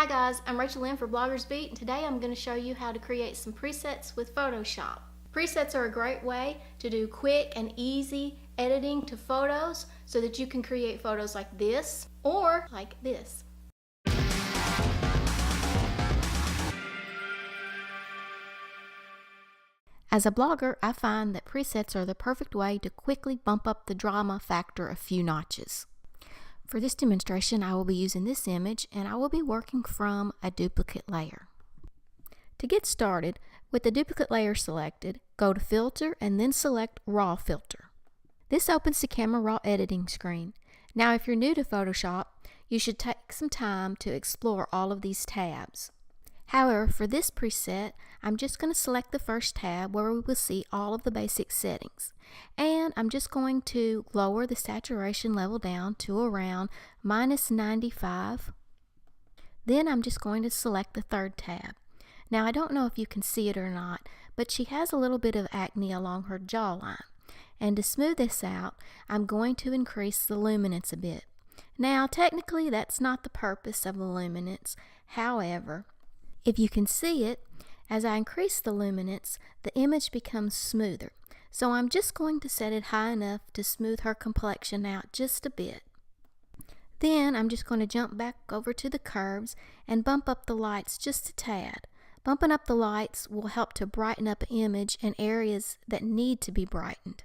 Hi guys, I'm Rachel Lynn for Bloggers Beat, and today I'm going to show you how to create some presets with Photoshop. Presets are a great way to do quick and easy editing to photos so that you can create photos like this or like this. As a blogger, I find that presets are the perfect way to quickly bump up the drama factor a few notches. For this demonstration, I will be using this image and I will be working from a duplicate layer. To get started, with the duplicate layer selected, go to Filter and then select Raw Filter. This opens the Camera Raw editing screen. Now if you're new to Photoshop, you should take some time to explore all of these tabs. However, for this preset, I'm just going to select the first tab where we will see all of the basic settings. And I'm just going to lower the saturation level down to around -95. Then I'm just going to select the third tab. Now I don't know if you can see it or not, but she has a little bit of acne along her jawline. And to smooth this out, I'm going to increase the luminance a bit. Now technically that's not the purpose of the luminance. However, if you can see it, as I increase the luminance, the image becomes smoother. So I'm just going to set it high enough to smooth her complexion out just a bit. Then I'm just going to jump back over to the curves and bump up the lights just a tad. Bumping up the lights will help to brighten up the image in areas that need to be brightened.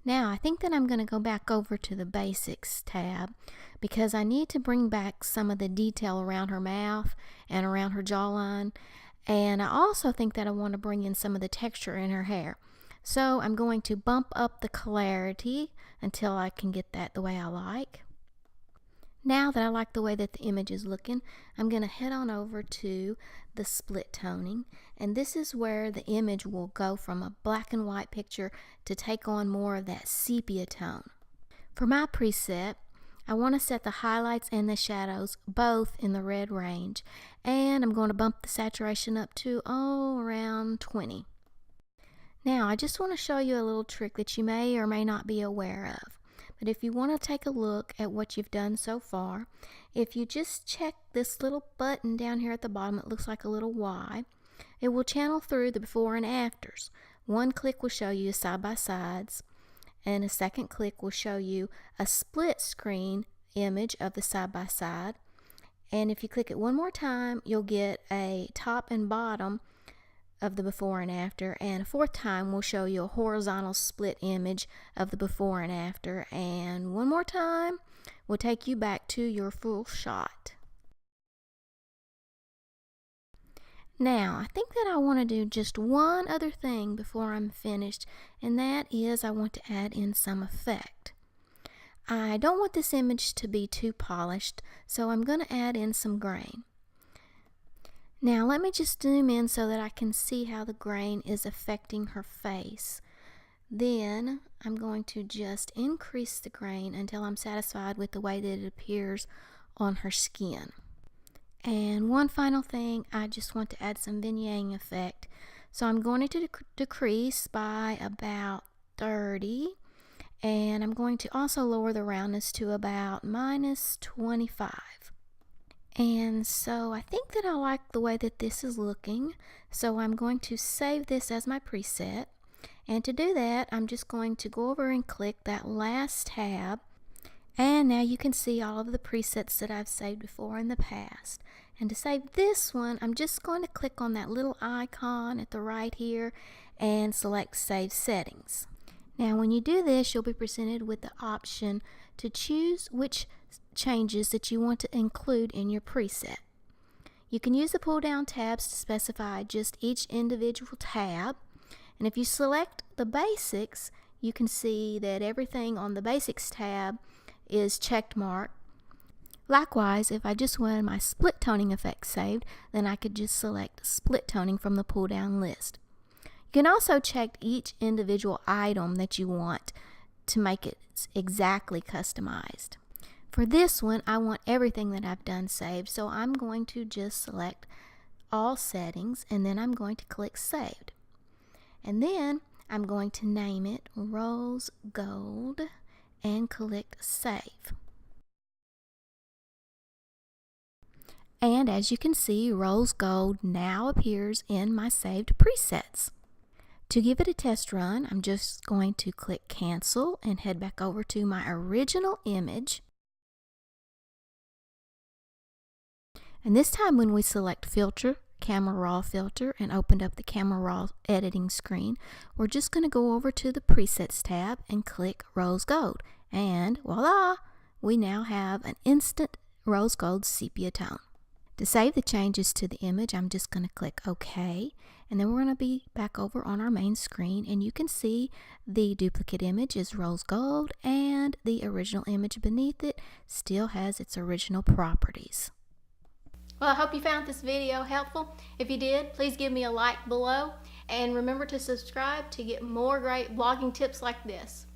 Now I think that I'm going to go back over to the Basics tab because I need to bring back some of the detail around her mouth and around her jawline, and I also think that I want to bring in some of the texture in her hair. So I'm going to bump up the clarity until I can get that the way I like. Now that I like the way that the image is looking, I'm going to head on over to the split toning, and this is where the image will go from a black and white picture to take on more of that sepia tone. For my preset, I want to set the highlights and the shadows both in the red range, and I'm going to bump the saturation up to around 20. Now I just want to show you a little trick that you may or may not be aware of. But if you want to take a look at what you've done so far, if you just check this little button down here at the bottom, it looks like a little Y, it will channel through the before and afters. One click will show you side by sides, and a second click will show you a split screen image of the side by side. And if you click it one more time, you'll get a top and bottom of the before and after, and a fourth time will show you a horizontal split image of the before and after, and one more time will take you back to your full shot. Now I think that I want to do just one other thing before I'm finished, and that is I want to add in some effect. I don't want this image to be too polished, so I'm going to add in some grain. Now let me just zoom in so that I can see how the grain is affecting her face. Then I'm going to just increase the grain until I'm satisfied with the way that it appears on her skin. And one final thing, I just want to add some vignetting effect. So I'm going to decrease by about 30, and I'm going to also lower the roundness to about -25. And so I think that I like the way that this is looking, so I'm going to save this as my preset. And to do that, I'm just going to go over and click that last tab, and now you can see all of the presets that I've saved before in the past. And to save this one, I'm just going to click on that little icon at the right here and select Save Settings. Now when you do this, you'll be presented with the option to choose which changes that you want to include in your preset. You can use the pull down tabs to specify just each individual tab, and if you select the basics, you can see that everything on the basics tab is checked marked. Likewise, if I just wanted my split toning effect saved, then I could just select split toning from the pull down list. You can also check each individual item that you want to make it exactly customized. For this one, I want everything that I've done saved, so I'm going to just select all settings, and then I'm going to click Saved. And then I'm going to name it Rose Gold and click Save. And as you can see, rose gold now appears in my saved presets. To give it a test run, I'm just going to click cancel and head back over to my original image. And this time when we select filter, camera raw filter, and opened up the camera raw editing screen, we're just going to go over to the presets tab and click rose gold. And voila, we now have an instant rose gold sepia tone. To save the changes to the image, I'm just going to click OK, and then we're going to be back over on our main screen, and you can see the duplicate image is rose gold and the original image beneath it still has its original properties. Well, I hope you found this video helpful. If you did, please give me a like below, and remember to subscribe to get more great blogging tips like this.